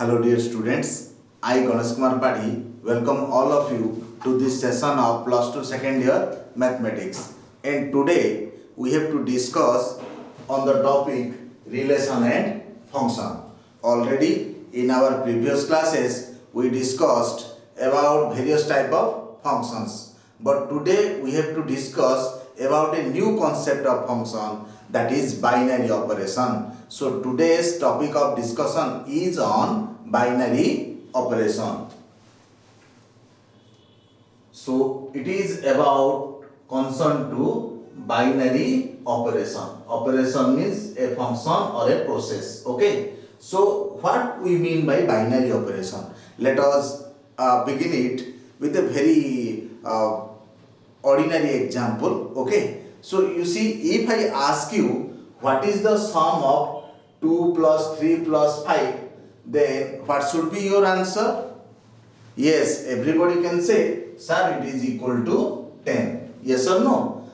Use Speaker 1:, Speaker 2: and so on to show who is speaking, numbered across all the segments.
Speaker 1: Hello dear students, I Ganesh Kumar Padhi welcome all of you to this session of plus 2 second year mathematics, and today we have to discuss on the topic relation and function. Already in our previous classes we discussed about various type of functions, but today we have to discuss about a new concept of function, that is binary operation. So today's topic of discussion is on binary operation. So it is about concern to binary operation. Operation means a function or a process. Okay. So what we mean by binary operation? Let us begin it with a very ordinary example. Okay. So you see, if I ask you what is the sum of 2 plus 3 plus 5, then what should be your answer? Yes, everybody can say, sir, it is equal to 10. Yes or no?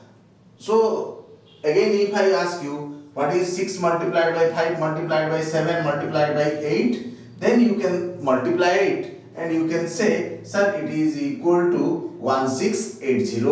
Speaker 1: So again, if I ask you what is 6 multiplied by 5 multiplied by 7 multiplied by 8, then you can multiply it and you can say, sir, it is equal to 1680.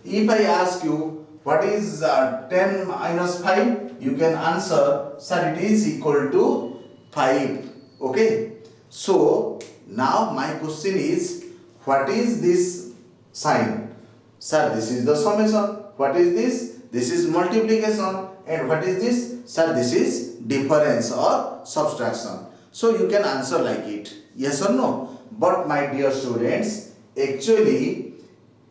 Speaker 1: If I ask you what is 10 minus 5, you can answer, sir, it is equal to 5. Okay. So now my question is, what is this sign? Sir, this is the summation. What is this? This is multiplication. And what is this? Sir, this is difference or subtraction. So you can answer like it. Yes or no? But my dear students, actually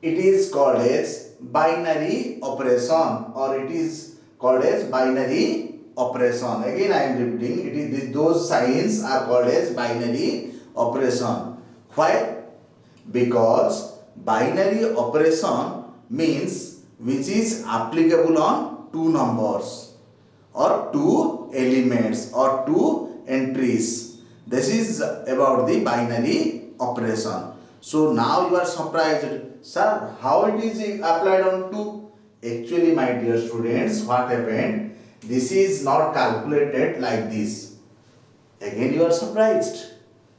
Speaker 1: it is called as binary operation, or it is called as binary operation. Again I am repeating, it is those signs are called as binary operation. Why? Because binary operation means which is applicable on two numbers or two elements or two entries. This is about the binary operation. So now you are surprised, sir, how it is applied on 2? Actually, my dear students, what happened? This is not calculated like this. Again you are surprised.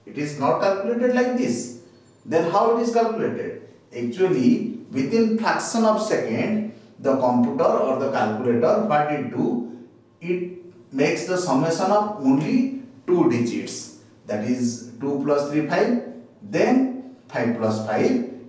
Speaker 1: It is not calculated like this. Then how it is calculated? Actually, within fraction of second, the computer or the calculator, what it do? It makes the summation of only two digits. That is 2 plus 3, 5. Then 5 plus 5,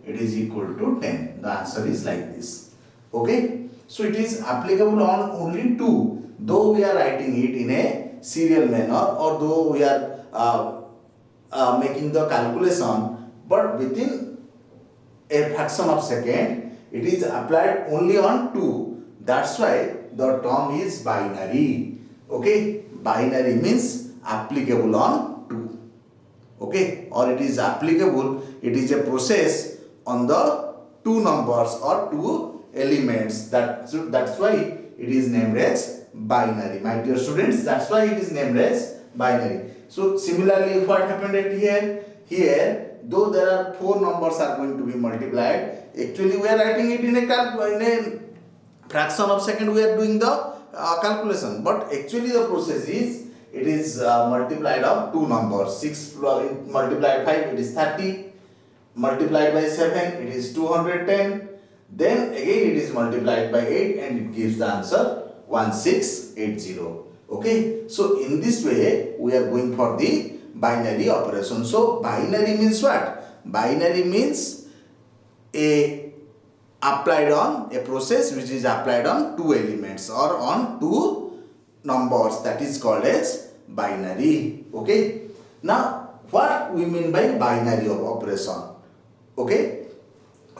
Speaker 1: it is equal to 10. The answer is like this. Okay. So it is applicable on only 2. Though we are writing it in a serial manner, or though we are making the calculation, but within a fraction of second, it is applied only on 2. That's why the term is binary. Okay. Binary means applicable on 2. Okay. Or it is applicable, it is a process on the two numbers or two elements. That's why it is named as binary. My dear students, that's why it is named as binary. So similarly, what happened at here? Here, though there are 4 numbers are going to be multiplied, actually we are writing it in a fraction of second. We are doing the calculation, but actually the process is, it is multiplied of two numbers. 6 multiplied 5, it is 30. Multiplied by 7, it is 210. Then again it is multiplied by 8 and it gives the answer 1680. Okay. So in this way we are going for the binary operation. So binary means what? Binary means a process which is applied on two elements or on two numbers. That is called as binary. Okay. Now what we mean by binary operation? Okay.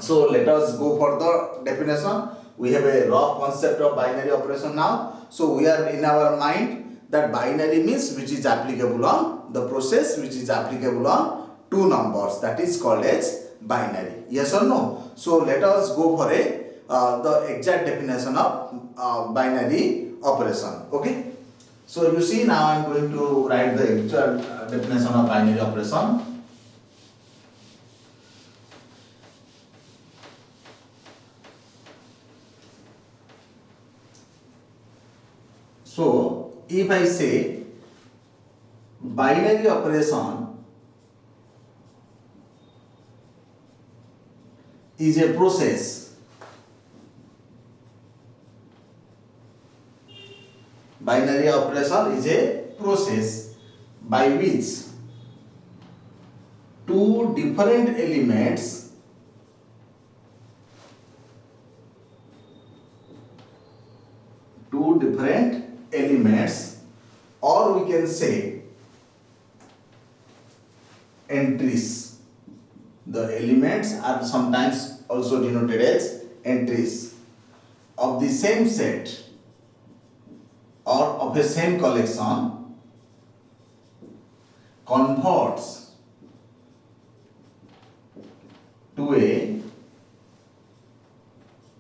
Speaker 1: So let us go for the definition. We have a rough concept of binary operation now. So we are in our mind that binary means which is applicable on the process which is applicable on two numbers. That is called as binary. Yes or no? So let us go for the exact definition of binary operation. Okay. So you see, now I am going to write the actual definition of binary operation. So if I say binary operation is a process. Binary operation is a process by which two different elements, or we can say entries. The elements are sometimes also denoted as entries of the same set or of a same collection converts to a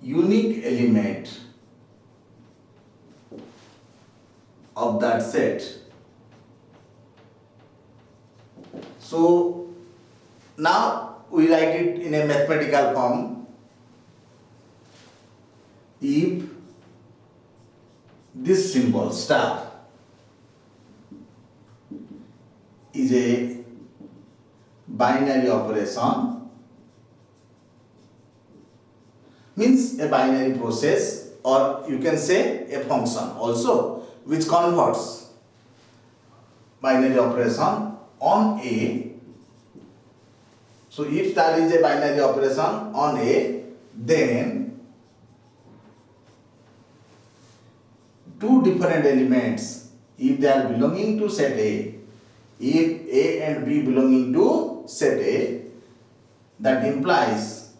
Speaker 1: unique element of that set. So now we write it in a mathematical form. If this symbol star is a binary operation, means a binary process, or you can say a function also, which converts binary operation on A. So if that is a binary operation on A, then two different elements, if they are belonging to set A, if A and B belonging to set A, that implies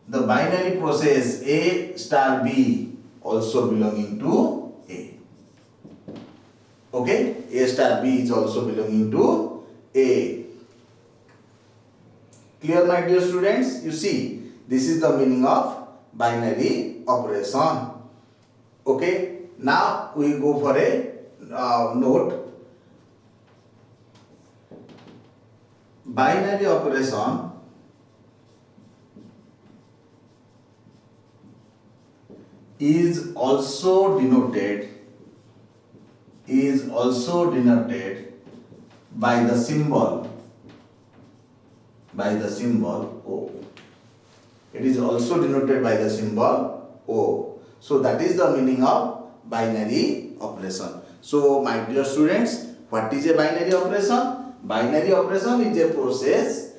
Speaker 1: the binary process A star B also belonging to A. Okay, A star B is also belonging to A. Clear, my dear students? You see, this is the meaning of binary operation. Okay, now we go for a note. Binary operation is also denoted by the symbol O. It is also denoted by the symbol O. So that is the meaning of binary operation. So my dear students, what is a binary operation? Binary operation is a process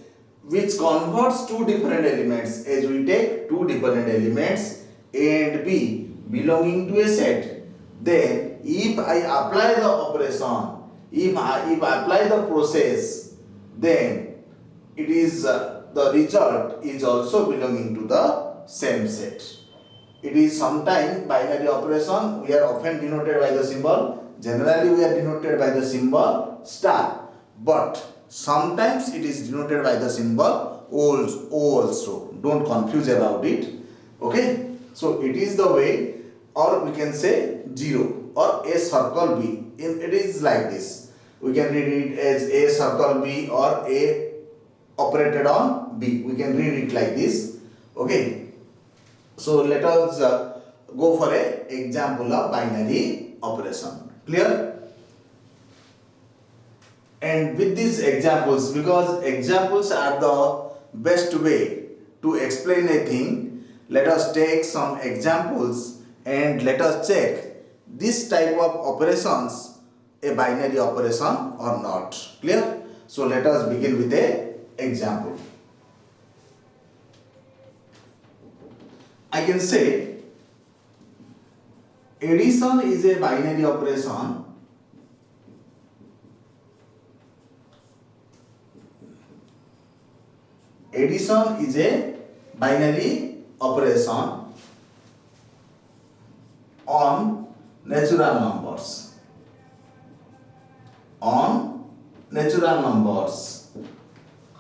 Speaker 1: which converts two different elements. As we take two different elements A and B belonging to a set, then if I apply the operation, if I apply the process, then it is the result is also belonging to the same set. It is sometimes binary operation, we are often denoted by the symbol, generally we are denoted by the symbol star, but sometimes it is denoted by the symbol O also. Don't confuse about it. Okay, so it is the way, or we can say 0 or A circle B. It is like this. We can read it as A circle B or A operated on B. We can read it like this. Okay, so let us go for a example of binary operation. Clear? And with these examples, because examples are the best way to explain a thing, let us take some examples and let us check this type of operations a binary operation or not. Clear? So let us begin with a example. I can say addition is a binary operation on natural numbers.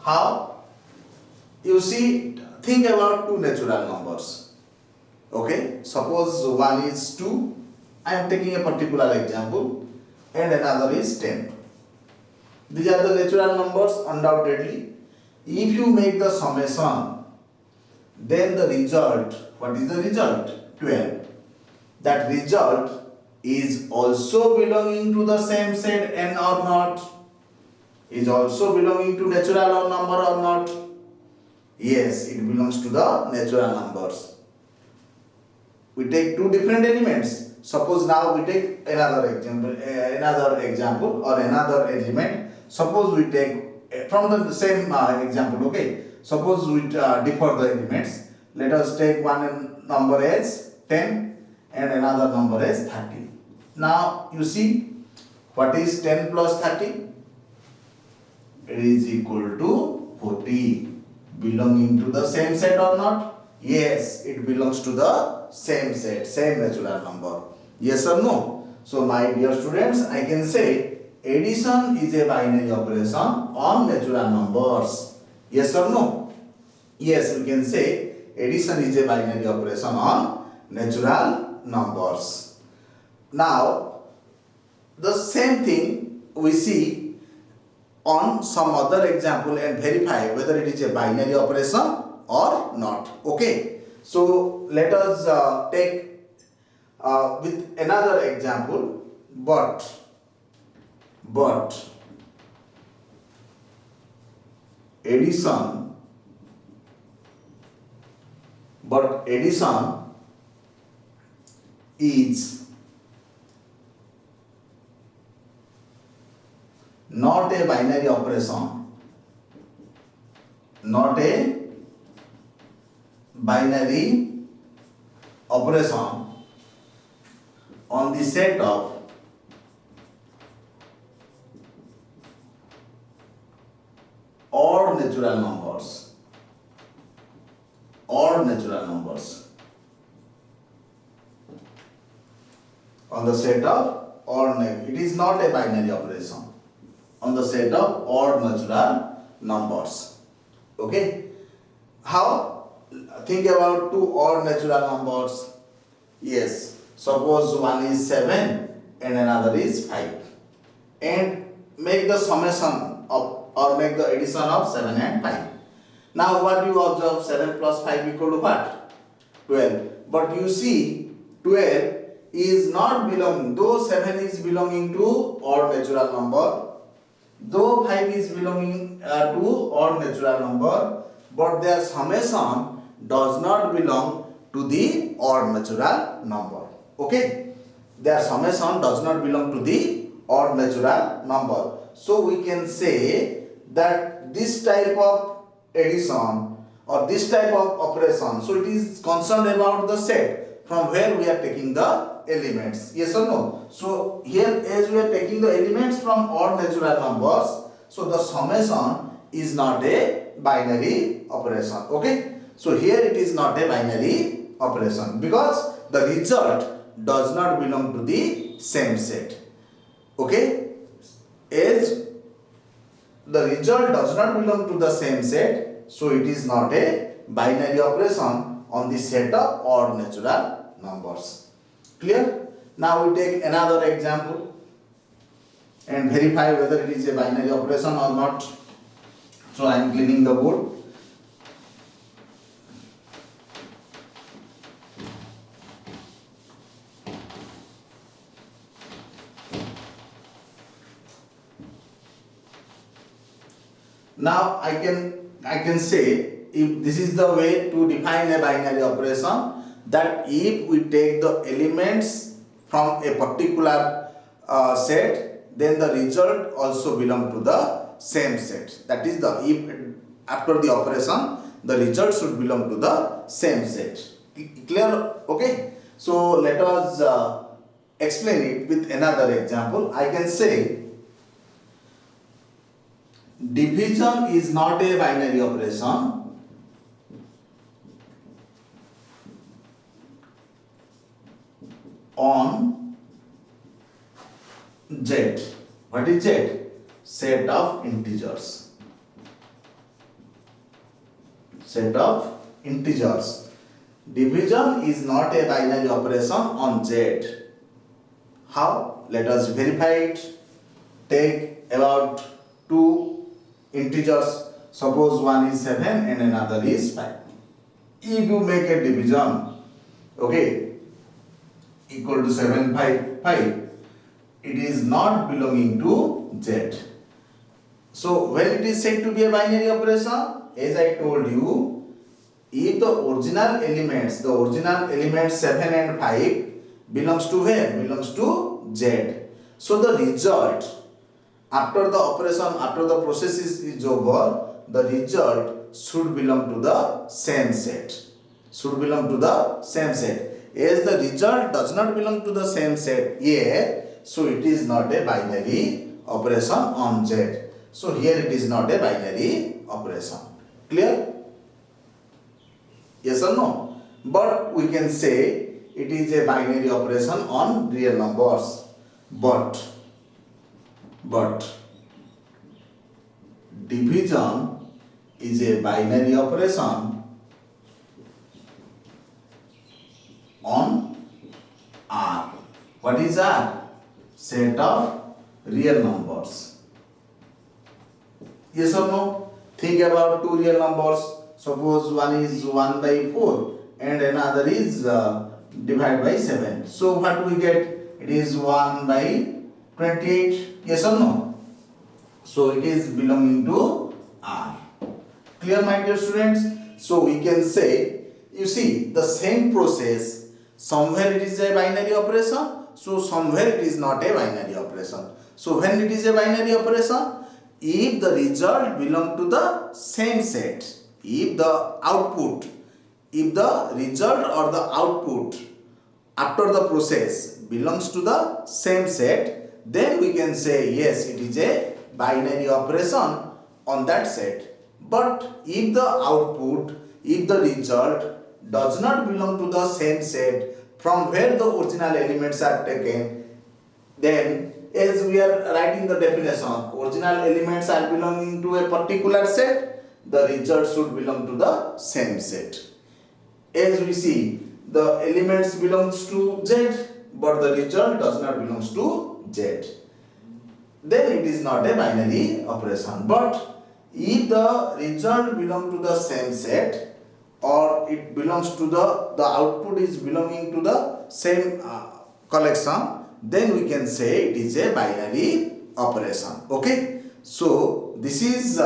Speaker 1: How? You see, think about two natural numbers. Okay, suppose one is 2, I am taking a particular example, and another is 10. These are the natural numbers, undoubtedly. If you make the summation, then the result, what is the result? 12. That result is also belonging to the same set n or not? Is also belonging to natural or number or not? Yes, it belongs to the natural numbers. We take two different elements. Suppose now we take another example or another element. Suppose we take from the same example. Okay. Suppose we differ the elements. Let us take one number as 10 and another number as 30. Now you see, what is 10 plus 30? It is equal to 40. Belonging to the same set or not? Yes, it belongs to the same set, same natural number. Yes or no? So my dear students, I can say addition is a binary operation on natural numbers. Yes or no? Yes, we can say addition is a binary operation on natural numbers. Now, the same thing we see on some other example and verify whether it is a binary operation or not. Okay. So let us take with another example, but addition is not a binary operation, not a binary operation on the set of odd natural numbers. Odd natural numbers. On the set of odd, it is not a binary operation. On the set of odd natural numbers. Okay. How? Think about two odd natural numbers. Yes. Suppose one is 7 and another is 5. And make the summation of or make the addition of 7 and 5. Now what you observe? 7 plus 5 equal to what? 12. But you see 12 is not belonging, though 7 is belonging to odd natural number, though 5 is belonging to odd natural number, but their summation does not belong to the odd natural number. Okay? Their summation does not belong to the odd natural number. So we can say that this type of addition or this type of operation, so it is concerned about the set from where we are taking the elements. Yes or no? So here, as we are taking the elements from odd natural numbers, so the summation is not a binary operation. Okay? So here it is not a binary operation because the result does not belong to the same set. Okay? As the result does not belong to the same set, so it is not a binary operation on the set of odd natural numbers. Clear? Now we take another example and verify whether it is a binary operation or not. So I am cleaning the board. Now I can say, if this is the way to define a binary operation, that if we take the elements from a particular set, then the result also belong to the same set. That is, the if after the operation the result should belong to the same set. Clear? Okay. So let us explain it with another example. I can say division is not a binary operation on Z. What is Z? Set of integers. Set of integers. Division is not a binary operation on Z. How? Let us verify it. Take about two integers. Suppose one is 7 and another is 5. If you make a division, okay, equal to 7, 5, 5. It is not belonging to Z. So when it is said to be a binary operation, as I told you, if the original elements 7 and 5 belongs to where? Belongs to Z. So the result after the operation, after the process is over, the result should belong to the same set. Should belong to the same set. As the result does not belong to the same set here, so it is not a binary operation on Z. So here it is not a binary operation. Clear? Yes or no? But we can say it is a binary operation on real numbers. But division is a binary operation on R. What is R? Set of real numbers. Yes or no? Think about two real numbers. Suppose one is 1 by 4 and another is divided by 7. So what we get? It is 1 by 28. Yes or no? So it is belonging to R. Clear, my dear students? So we can say, you see, the same process, somewhere it is a binary operation, so somewhere it is not a binary operation. So when it is a binary operation, if the result belong to the same set, if the result or the output after the process belongs to the same set, then we can say yes, it is a binary operation on that set. But if the output, if the result does not belong to the same set from where the original elements are taken, then as we are writing the definition, original elements are belonging to a particular set, the result should belong to the same set. As we see, the elements belongs to Z, but the result does not belongs to Z. Then it is not a binary operation. But if the result belong to the same set, or it belongs to the output is belonging to the same collection, then we can say it is a binary operation. Okay, so this is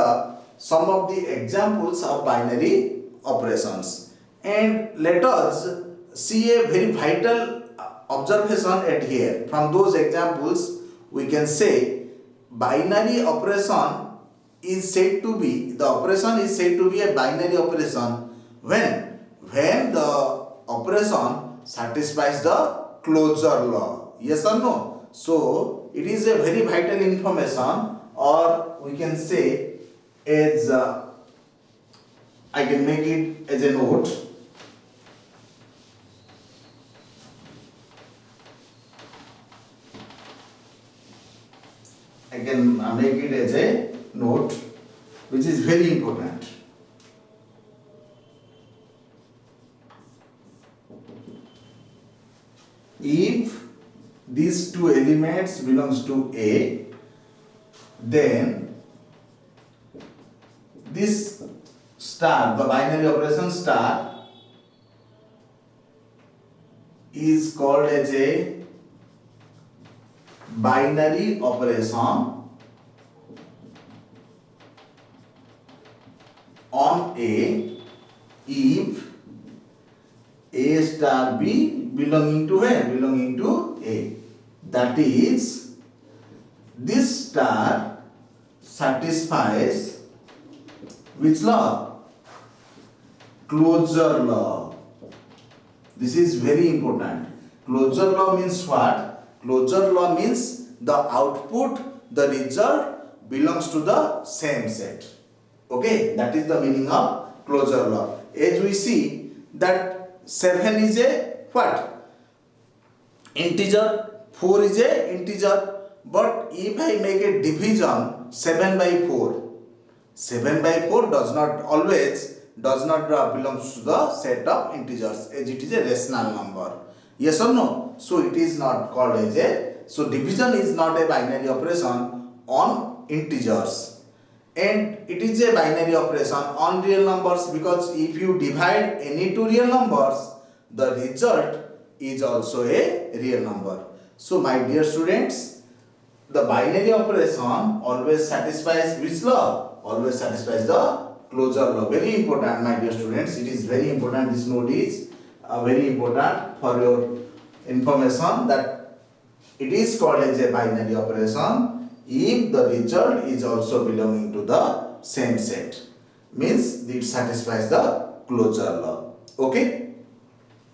Speaker 1: some of the examples of binary operations, and let us see a very vital observation at here. From those examples we can say binary operation is said to be, the operation is said to be a binary operation when the operation satisfies the closure law. Yes or no? So it is a very vital information, or we can say as I can make it as a note. I can make it as a note, which is very important. If these two elements belongs to A, then this star, the binary operation star, is called as a binary operation on A if A star B belonging to where? Belonging to A. That is, this star satisfies which law? Closure law. This is very important. Closure law means what? Closure law means the output, the result belongs to the same set. Okay, that is the meaning of closure law. As we see that 7 is a what? Integer, 4 is a integer. But if I make a division 7 by 4, 7 by 4 does not belongs to the set of integers, as it is a rational number. Yes or no? So it is not called as a, so division is not a binary operation on integers, and it is a binary operation on real numbers, because if you divide any two real numbers, the result is also a real number. So my dear students, the binary operation always satisfies which law? Always satisfies the closure law. Very important, my dear students. It is very important. This note is very important for your information that it is called as a binary operation if the result is also belonging to the same set. Means it satisfies the closure law. Okay.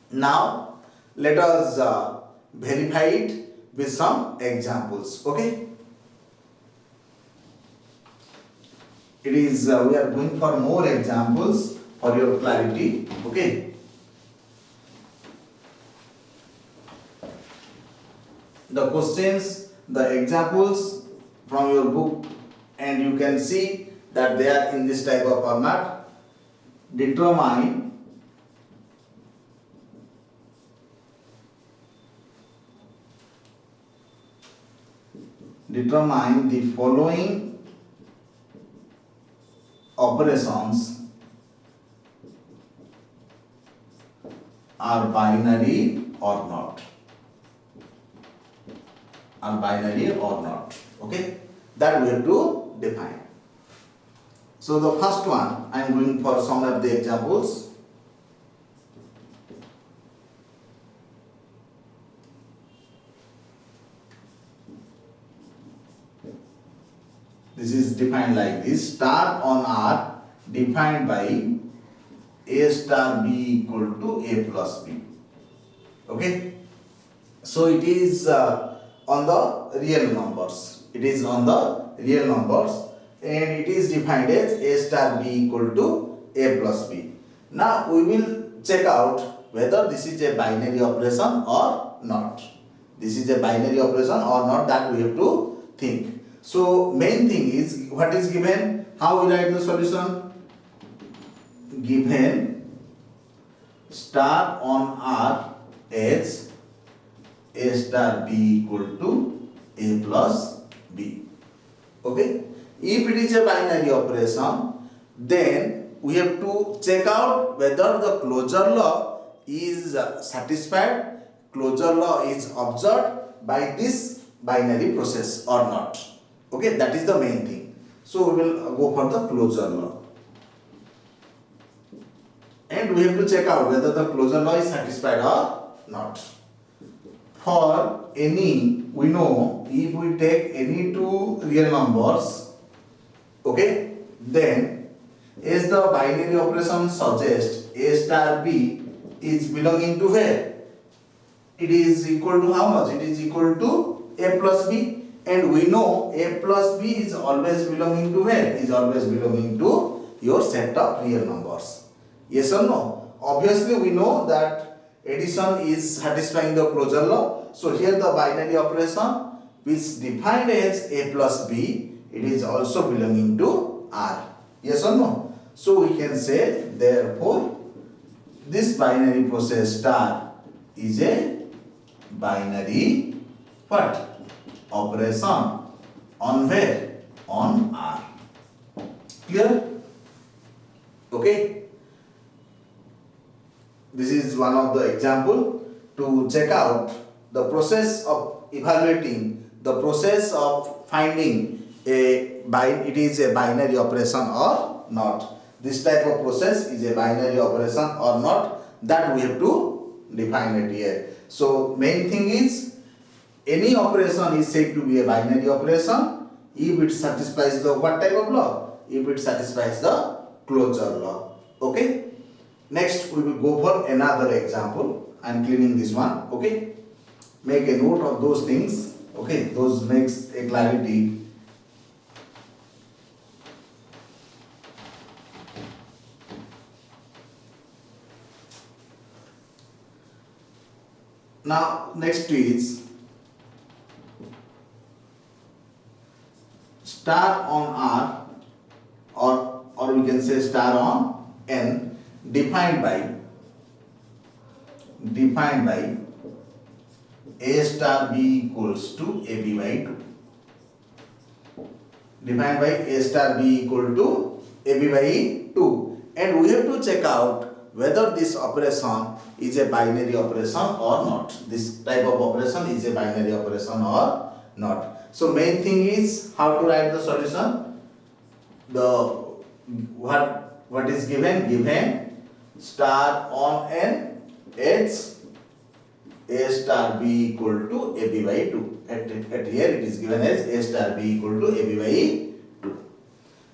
Speaker 1: Now let us verify it with some examples. Okay. It is we are going for more examples for your clarity. Okay. The questions, the examples from your book, and you can see that they are in this type of format. Determine the following operations are binary or not. Are binary or not. Okay, that we have to define. So the first one, I am going for some of the examples. This is defined like this: star on R defined by A star B equal to A plus B. Okay, so it is on the real numbers. It is on the real numbers, and it is defined as A star B equal to A plus B. Now we will check out whether this is a binary operation or not. This is a binary operation or not, that we have to think. So main thing is what is given, how we write the solution. Given star on R as A star B equal to A plus B. Okay. If it is a binary operation, then we have to check out whether the closure law is satisfied, closure law is observed by this binary process or not. Okay, that is the main thing. So we will go for the closure law. And we have to check out whether the closure law is satisfied or not. For any, we know if we take any two real numbers, okay, then as the binary operation suggests, A star B is belonging to where? It is equal to how much? It is equal to A plus B. And we know A plus B is always belonging to where? Is always belonging to your set of real numbers. Yes or no? Obviously we know that addition is satisfying the closure law. So here the binary operation which defined as A plus B, it is also belonging to R. Yes or no? So we can say therefore this binary process star is a binary what? Operation on where? On R. Clear? Okay. This is one of the example to check out the process of evaluating, the process of finding it is a binary operation or not. This type of process is a binary operation or not, that we have to define it here. So main thing is any operation is said to be a binary operation if it satisfies the what type of law? If it satisfies the closure law. Okay. Next we will go for another example. I am cleaning this one. Okay. Make a note of those things. Okay. Those makes a clarity. Now next is star on R or we can say star on N defined by A star B equals to AB by 2. Defined by A star B equal to AB by 2. And we have to check out whether this operation is a binary operation or not. This type of operation is a binary operation or not. So main thing is how to write the solution. The what is given star on n h a star b equal to ab by 2. At here it is given as a star b equal to ab by 2.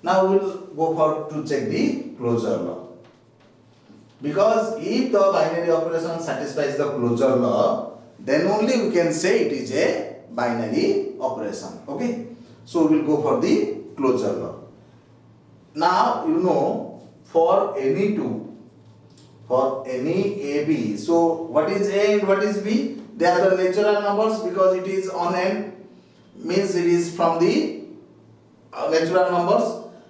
Speaker 1: Now we will go for to check the closure law. Because if the binary operation satisfies the closure law, then only we can say it is a binary operation. Okay. So we will go for the closure law. Now you know, for any AB, so what is A and what is B? They are the natural numbers because it is on n, means it is from the natural numbers.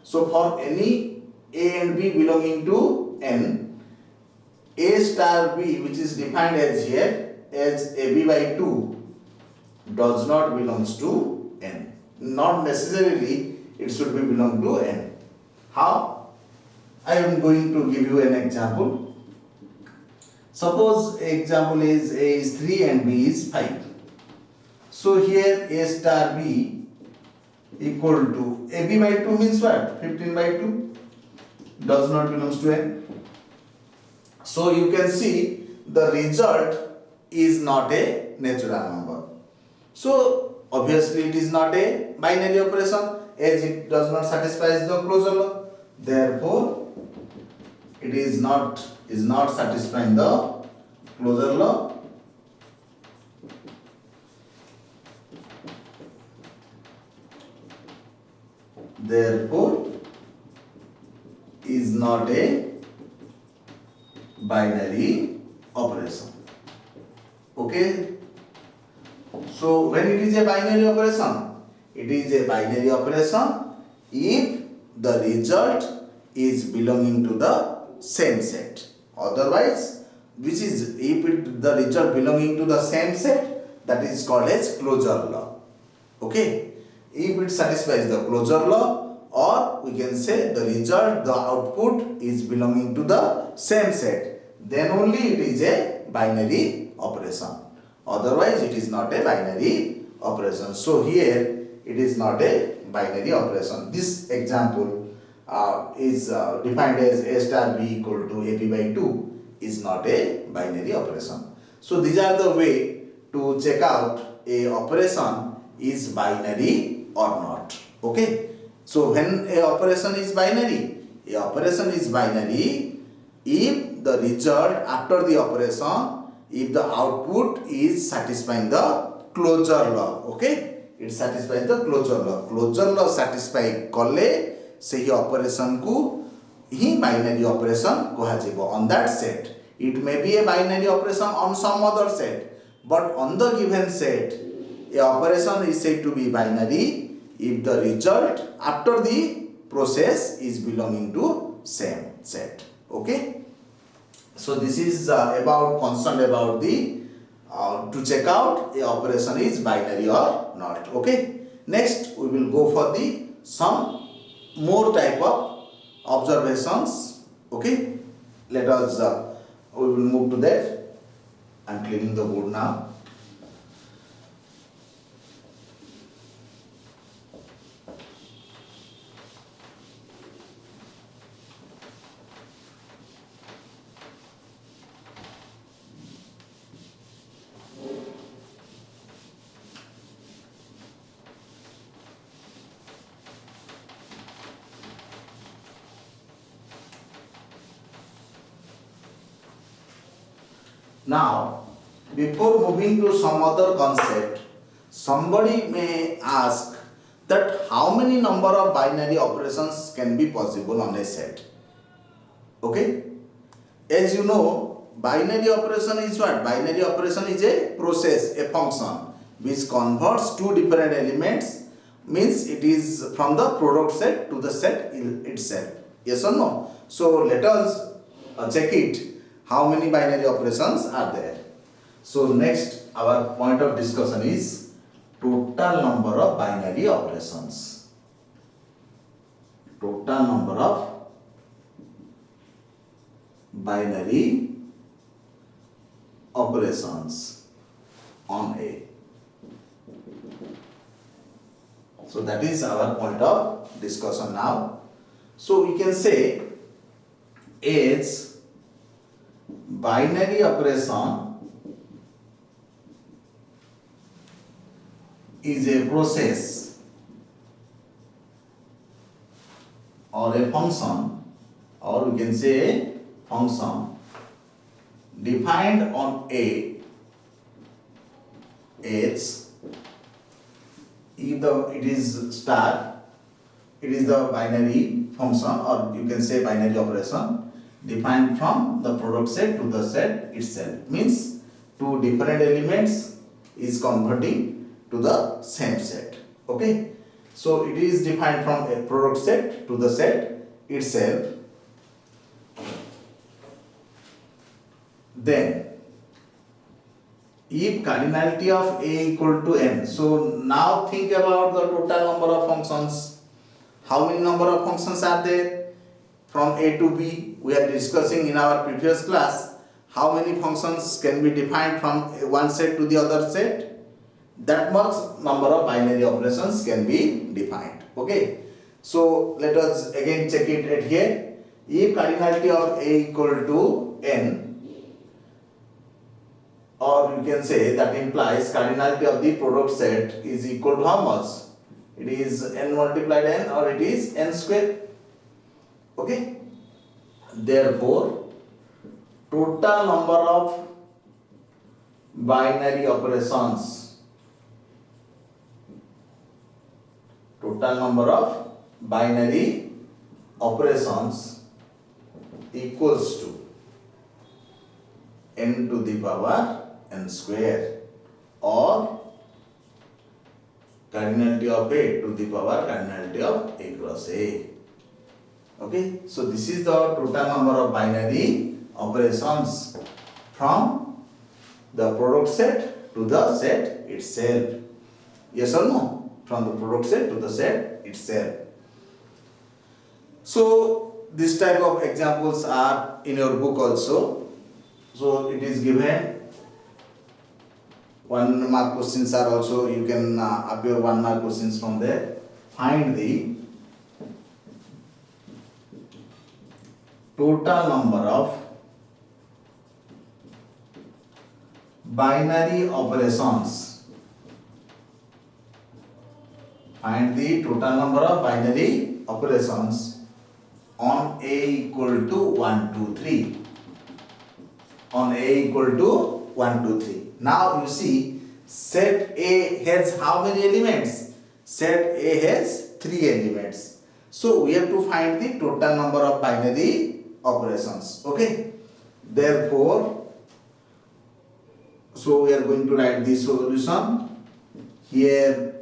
Speaker 1: So for any A and B belonging to n, A star B, which is defined as here as AB by 2, does not belongs to n. Not necessarily it should be belong to n. How? I am going to give you an example. Suppose example is A is 3 and B is 5. So here A star B equal to AB by 2 means what? 15 by 2 does not belongs to n. So you can see the result is not a natural number. So obviously it is not a binary operation as it does not satisfy the closure law. Therefore it is not satisfying the closure law. Therefore is not a binary operation. Okay. So when it is a binary operation, it is a binary operation if the result is belonging to the same set. Otherwise, which is if the result belonging to the same set, that is called as closure law. Okay. If it satisfies the closure law, or we can say the result, the output is belonging to the same set, then only it is a binary operation. Otherwise it is not a binary operation. So here it is not a binary operation. This example is defined as A star B equal to AB by 2 is not a binary operation. So these are the way to check out a operation is binary or not. Okay. So when a operation is binary if the result after the operation, if the output is satisfying the closure law. Okay. It satisfies the closure law. Closure law satisfy kale sehi operation ku hi binary operation kuhajibo on that set. It may be a binary operation on some other set, but on the given set a operation is said to be binary if the result after the process is belonging to same set. Okay. So this is about concerned about the to check out a operation is binary or not. Okay. Next we will go for the some more type of observations. Okay. Let us we will move to that. I am cleaning the board now. Now, before moving to some other concept, somebody may ask that how many number of binary operations can be possible on a set. Okay? As you know, binary operation is what? Binary operation is a process, a function which converts two different elements, means it is from the product set to the set itself. Yes or no? So let us check it. How many binary operations are there? So next our point of discussion is total number of binary operations. Total number of binary operations on A. So that is our point of discussion now. So we can say is binary operation is a process or a function, or we can say a function defined on A H. If it is star, it is the binary function, or you can say binary operation defined from the product set to the set itself. Means two different elements is converting to the same set. Okay, so it is defined from a product set to the set itself. Then if cardinality of A equal to n, so now think about the total number of functions. How many number of functions are there from A to B? We are discussing in our previous class how many functions can be defined from one set to the other set. That much number of binary operations can be defined. Okay, so let us again check it at here. If cardinality of A equal to n, or you can say that implies cardinality of the product set is equal to how much? It is n multiplied n, or it is n square. Okay, therefore total number of binary operations, equals to n to the power n square, or cardinality of A to the power cardinality of A cross A. Okay, so this is the total number of binary operations from the product set to the set itself. Yes or no? From the product set to the set itself. So this type of examples are in your book also. So it is given. 1 mark questions are also, you can appear 1 mark questions from there. Find the total number of binary operations. Find the total number of binary operations on A equal to 1, 2, 3. On A equal to 1, 2, 3. Now you see, set A has how many elements? Set A has 3 elements. So we have to find the total number of binary operations. Okay. Therefore, so we are going to write the solution. Here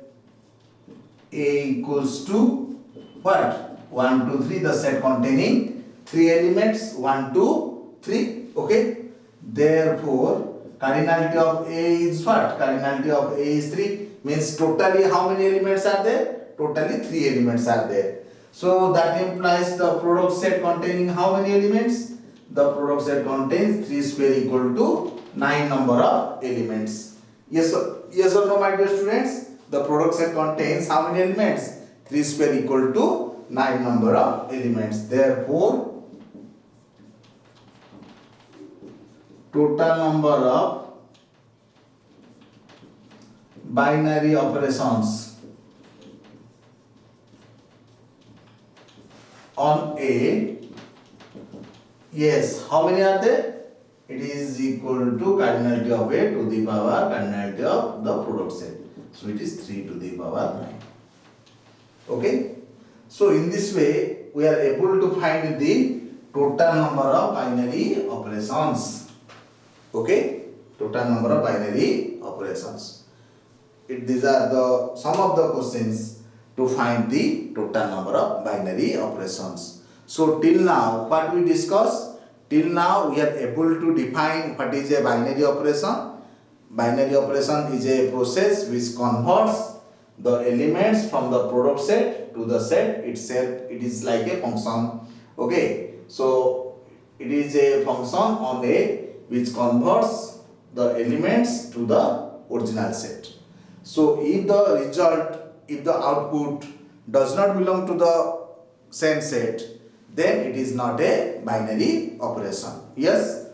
Speaker 1: A equals to what? 1, 2, 3. The set containing 3 elements. 1, 2, 3. Okay. Therefore, cardinality of A is what? Cardinality of A is 3. Means totally how many elements are there? Totally 3 elements are there. So that implies the product set containing how many elements? The product set contains 3 square equal to 9 number of elements. Yes or no, my dear students? The product set contains how many elements? 3 square equal to 9 number of elements. Therefore, total number of binary operations on A, yes, how many are there? It is equal to cardinality of A to the power cardinality of the product set. So it is 3 to the power 9. Okay. So in this way, we are able to find the total number of binary operations. Okay, total number of binary operations. These are the some of the questions to find the total number of binary operations. So till now, what we discussed? Till now, we are able to define what is a binary operation. Binary operation is a process which converts the elements from the product set to the set itself. It is like a function. Okay, so it is a function on A which converts the elements to the original set. So if the result, if the output does not belong to the same set, then it is not a binary operation. Yes.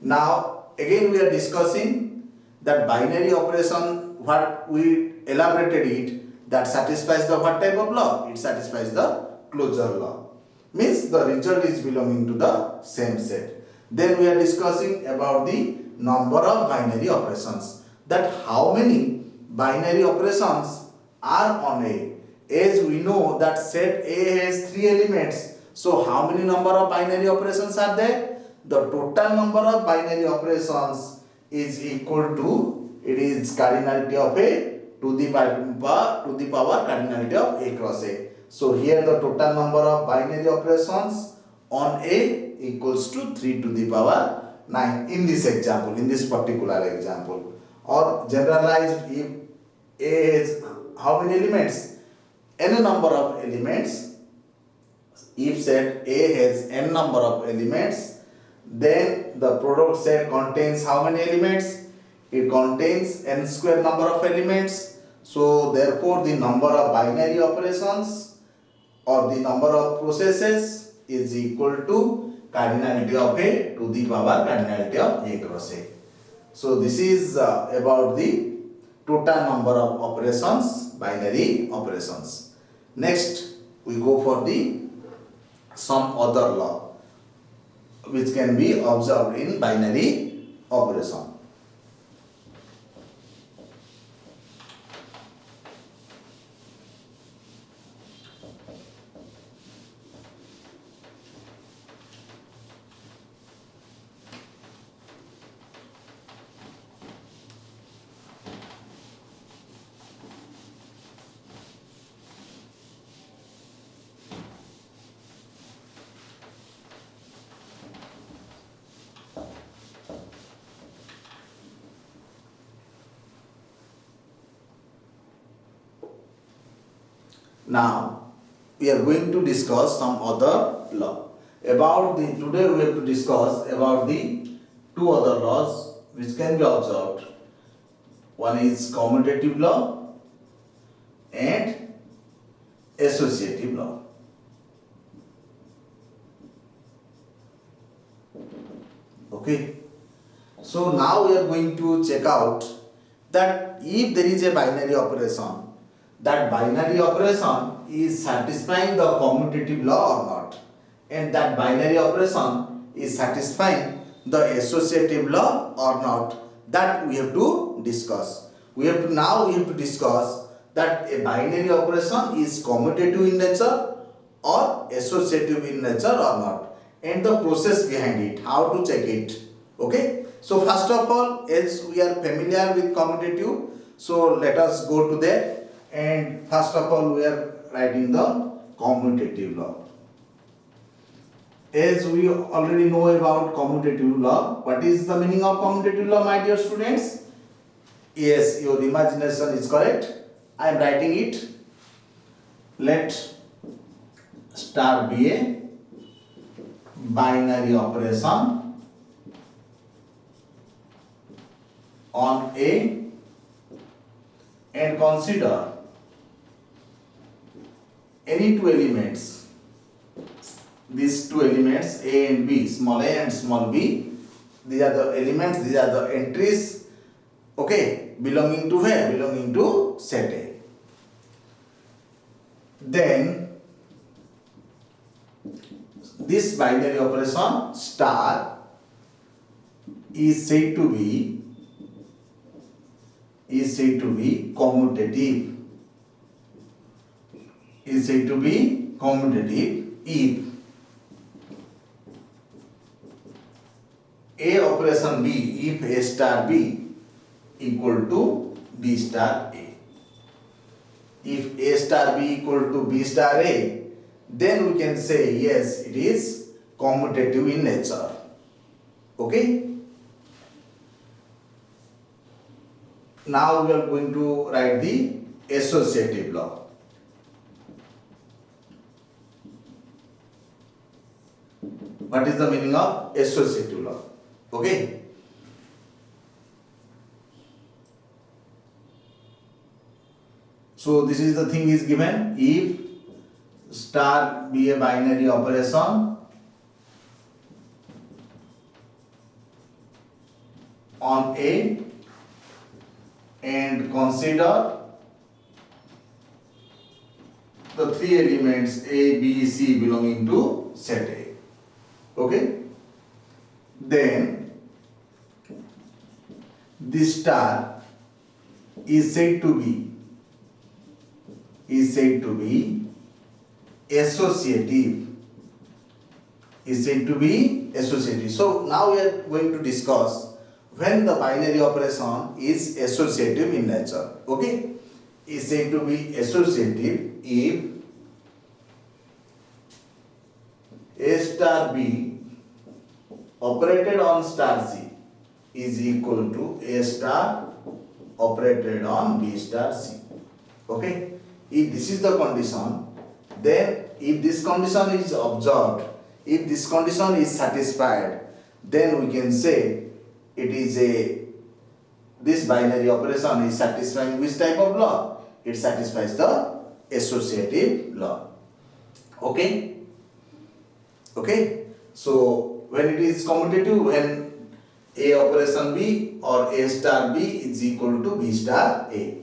Speaker 1: Now again we are discussing that binary operation, what we elaborated it, that satisfies the what type of law? It satisfies the closure law. Means the result is belonging to the same set. Then we are discussing about the number of binary operations, that how many binary operations are on A. As we know that set A has 3 elements, so how many number of binary operations are there? The total number of binary operations is equal to, it is cardinality of A to the power cardinality of A cross A. So here the total number of binary operations on A equals to 3 to the power 9 in this example, in this particular example. Or generalized, if A has how many elements? N number of elements. If set A has n number of elements, then the product set contains how many elements? It contains n square number of elements. So therefore the number of binary operations or the number of processes is equal to cardinality of A to the power cardinality of A cross A. So this is about the total number of operations, binary operations. Next we go for the some other law which can be observed in binary operation. Now we are going to discuss some other law. About the today we have to discuss about the two other laws which can be observed. One is commutative law and associative law. Okay. So now we are going to check out that if there is a binary operation, that binary operation is satisfying the commutative law or not, and that binary operation is satisfying the associative law or not, that we have to discuss. We have to discuss that a binary operation is commutative in nature or associative in nature or not, and the process behind it, how to check it. Okay. So first of all, as we are familiar with commutative, so let us go to that. And first of all, we are writing the commutative law. As we already know about commutative law, what is the meaning of commutative law, my dear students? Yes, your imagination is correct. I am writing it. Let star be a binary operation on A, and consider any two elements, these two elements A and B, small a and small b, these are the elements, these are the entries, okay, belonging to where? Belonging to set A. Then this binary operation star is said to be commutative, if A operation B, if A star B equal to B star A. If A star B equal to B star A, then we can say yes, it is commutative in nature. Okay. Now we are going to write the associative law. what is the meaning of associative law? Okay. So this is the thing is given. If star be a binary operation on A and consider the three elements A, B, C belonging to set A. Okay. Then this star is said to be associative. So now we are going to discuss when the binary operation is associative in nature. Okay, is said to be associative if A star B operated on star C is equal to A star operated on B star C. Okay, if this is the condition, then if this condition is observed, if this condition is satisfied, then we can say it is this binary operation is satisfying which type of law? It satisfies the associative law. Okay. So when it is commutative, when A operation B or A star B is equal to B star A,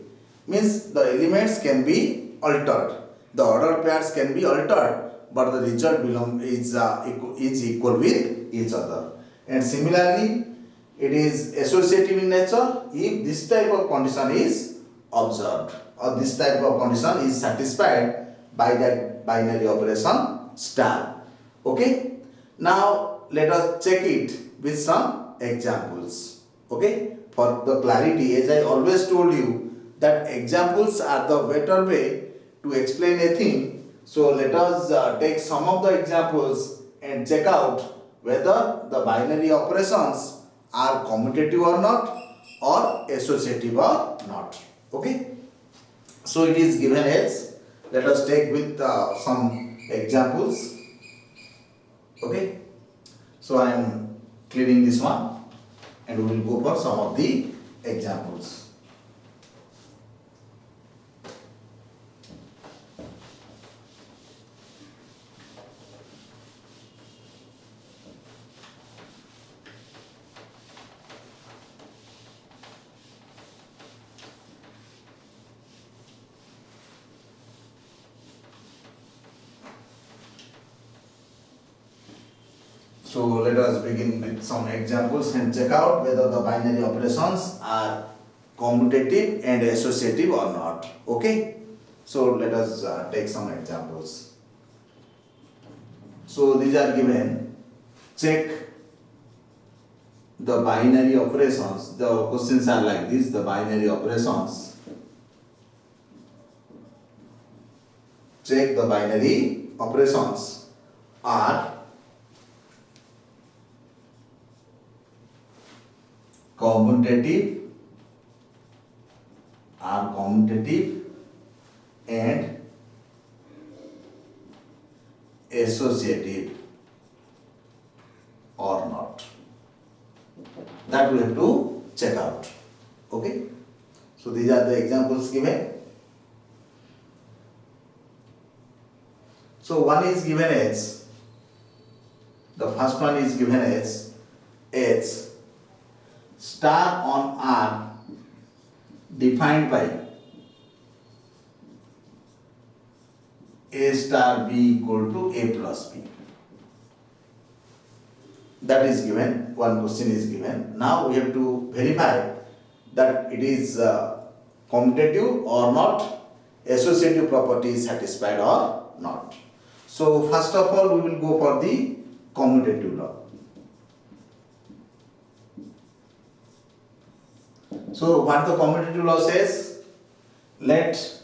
Speaker 1: means the elements can be altered, the order pairs can be altered, but the result is equal with each other. And similarly, it is associative in nature if this type of condition is observed or this type of condition is satisfied by that binary operation star. Okay, now let us check it with some examples. Okay, for the clarity, as I always told you that examples are the better way to explain a thing. So let us take some of the examples and check out whether the binary operations are commutative or not or associative or not. Okay, so it is given as, let us take with some examples. Okay, so I am clearing this one and we will go for some of the examples. So let us begin with some examples and check out whether the binary operations are commutative and associative or not. Okay, so let us take some examples. So these are given. Check the binary operations. The questions are like this: the binary operations. Check the binary operations are commutative and associative or not. That we have to check out. Okay, so these are the examples given. So one is given as, the first one is given as H star on R defined by A star B equal to A plus B. That is given, one question is given. Now we have to verify that it is commutative or not, associative property is satisfied or not. So first of all we will go for the commutative law. So what the commutative law says, let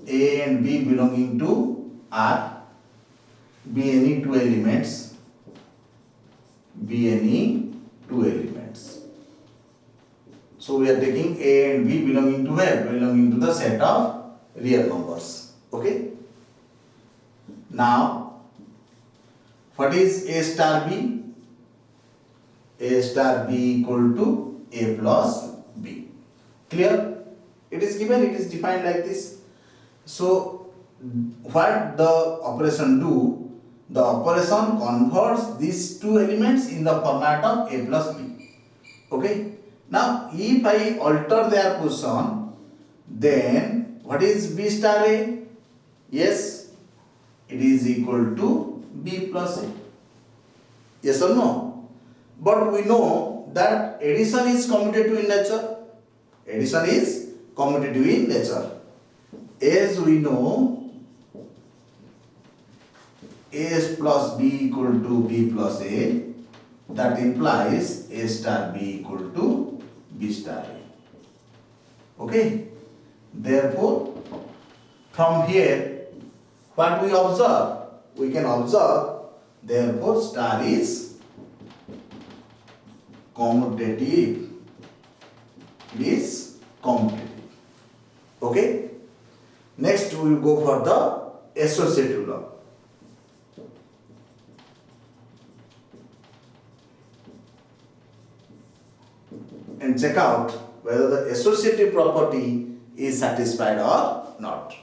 Speaker 1: A and B belonging to R be any two elements, So we are taking A and B belonging to where? Belonging to the set of real numbers. Okay. Now What is A star B? A star B equal to A plus B. Clear? It is given, it is defined like this. So what the operation do? The operation converts these two elements in the format of A plus B. Okay. Now if I alter their position, then what is B star A? Yes, it is equal to B plus A. Yes or no? But we know that addition is commutative in nature. Addition is commutative in nature. As we know, A plus B equal to B plus A, that implies A star B equal to B star A. Okay? Therefore, from here, what we observe? We can observe, therefore, star is commutative. It is commutative. Okay? Next, we will go for the associative law. And check out whether the associative property is satisfied or not.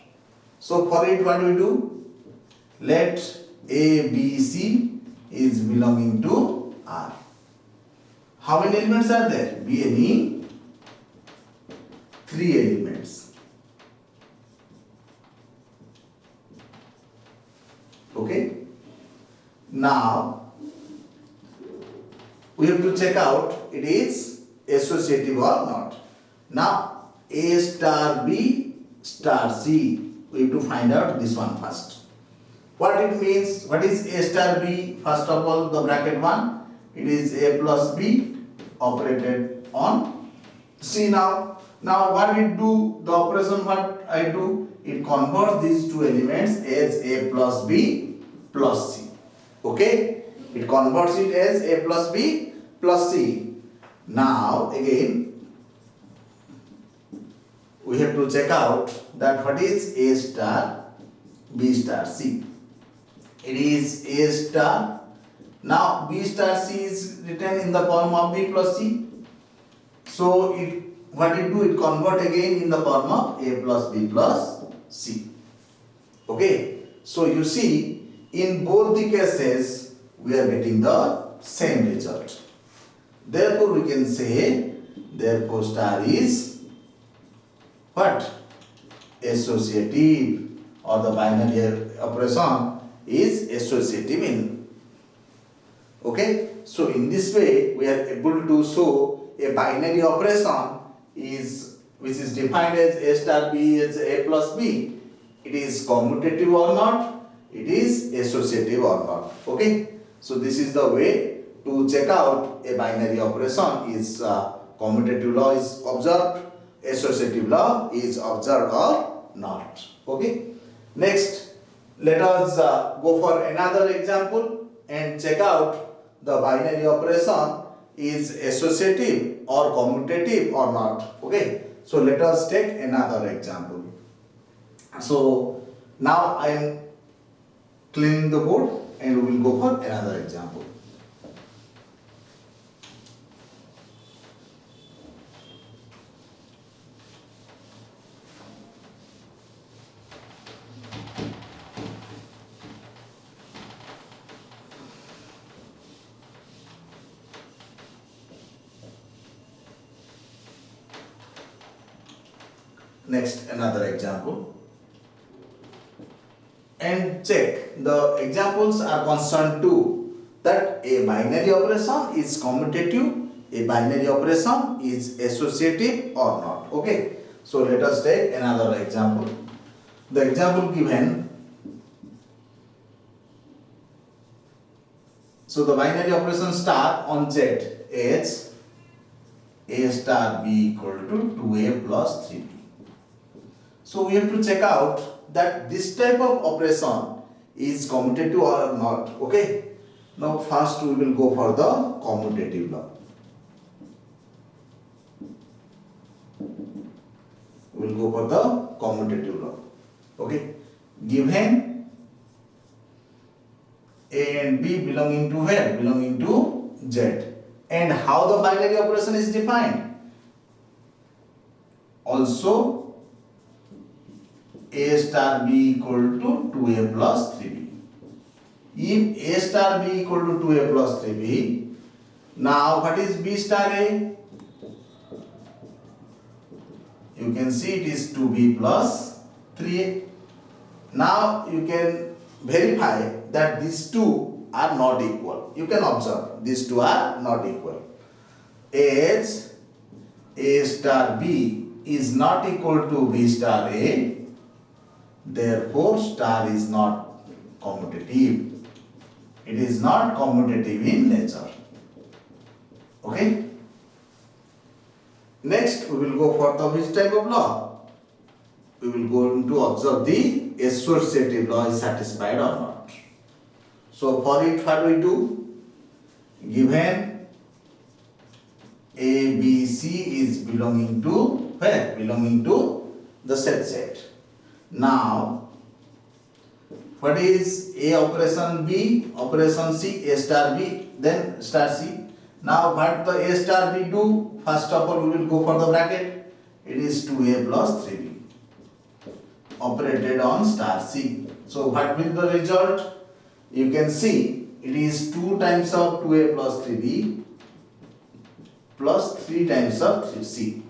Speaker 1: So for it, what do we do? Let A, B, C is belonging to R. How many elements are there? Be any 3 elements. Okay. Now we have to check out it is associative or not. Now A star B star C, we have to find out this one first. What it means? What is A star B? First of all, the bracket 1, it is A plus B operated on C. Now what it do? The operation what I do? It converts these two elements as A plus B plus C. Okay? It converts it as A plus B plus C. Now again, we have to check out that what is A star B star C. It is A star. Now B star C is written in the form of B plus C. So what it do? It convert again in the form of A plus B plus C. Okay. So you see, in both the cases, we are getting the same result. Therefore, we can say, therefore star is what? Associative, or the binary operation is associative in. Okay. So in this way, we are able to show a binary operation is, which is defined as A star B as A plus B. It is commutative or not, it is associative or not. Okay. So this is the way to check out a binary operation is commutative law is observed, associative law is observed or not. Okay. Next, let us go for another example and check out the binary operation is associative or commutative or not. Okay. So let us take another example. So now I am cleaning the board and we will go for another example. Next, another example. And check, the examples are concerned to that a binary operation is commutative, a binary operation is associative or not. Okay. So let us take another example. The example given, so the binary operation star on Z is A star B equal to 2A plus 3B. So we have to check out that this type of operation is commutative or not. Okay. Now first we will go for the commutative law. We will go for the commutative law. Okay. Given A and B belonging to where? Belonging to Z. And how the binary operation is defined? Also A star B equal to 2A plus 3B. If A star B equal to 2A plus 3B, now what is B star A? You can see it is 2B plus 3A. Now you can verify that these two are not equal. You can observe these two are not equal. As A star B is not equal to B star A, therefore star is not commutative. It is not commutative in nature. Okay? Next, we will go for the which type of law? We will go to observe the associative law is satisfied or not. So for it, what we do? Given A, B, C is belonging to where? Belonging to the set Z. Now, what is A operation B, operation C, A star B, then star C. Now what the A star B do? First of all, we will go for the bracket. It is 2A plus 3B operated on star C. So what will the result? You can see it is 2 times of 2A plus 3B plus 3 times of 3C.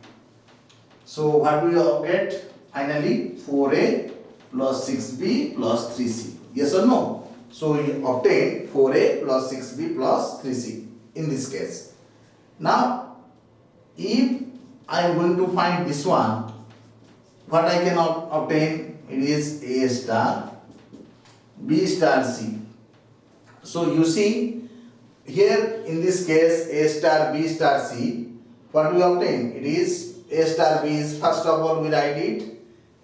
Speaker 1: So what we will get? Finally 4A plus 6B plus 3C. Yes or no? So we obtain 4A plus 6B plus 3C in this case. Now if I am going to find this one, what I can obtain? It is A star B star C. So you see here in this case A star B star C, what we obtain? It is A star B is, first of all we write it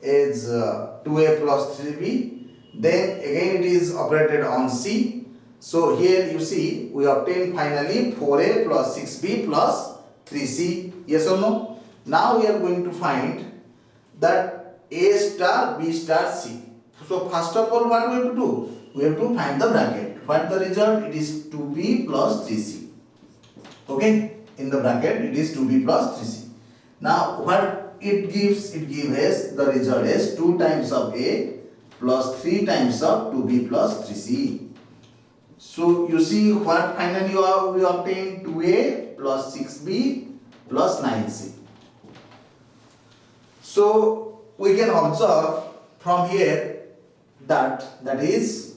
Speaker 1: as 2A plus 3B, then again it is operated on C. So here you see we obtain finally 4A plus 6B plus 3C. Yes or no? Now we are going to find that A star B star C. So first of all what we have to do? We have to find the bracket. What the result? It is 2B plus 3C. Okay? In the bracket it is 2B plus 3C. Now what it gives? It gives us the result as 2 times of A plus 3 times of 2B plus 3C. So you see what finally we obtain? 2A plus 6B plus 9C. So we can observe from here that is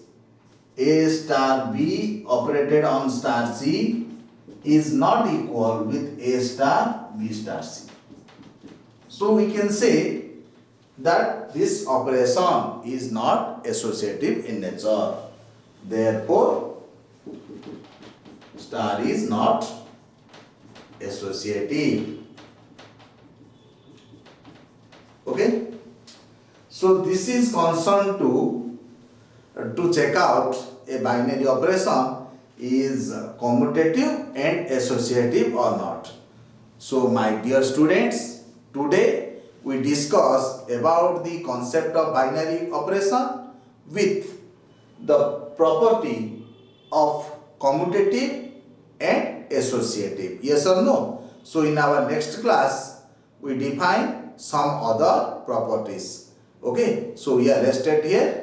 Speaker 1: A star B operated on star C is not equal with A star B star C. So we can say that this operation is not associative in nature. Therefore, star is not associative. Okay? So this is concerned to check out a binary operation is commutative and associative or not. So my dear students, today we discuss about the concept of binary operation with the property of commutative and associative. Yes or no? So in our next class we define some other properties. Okay, so we are rested here.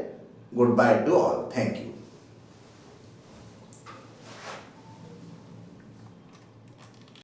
Speaker 1: Goodbye to all. Thank you.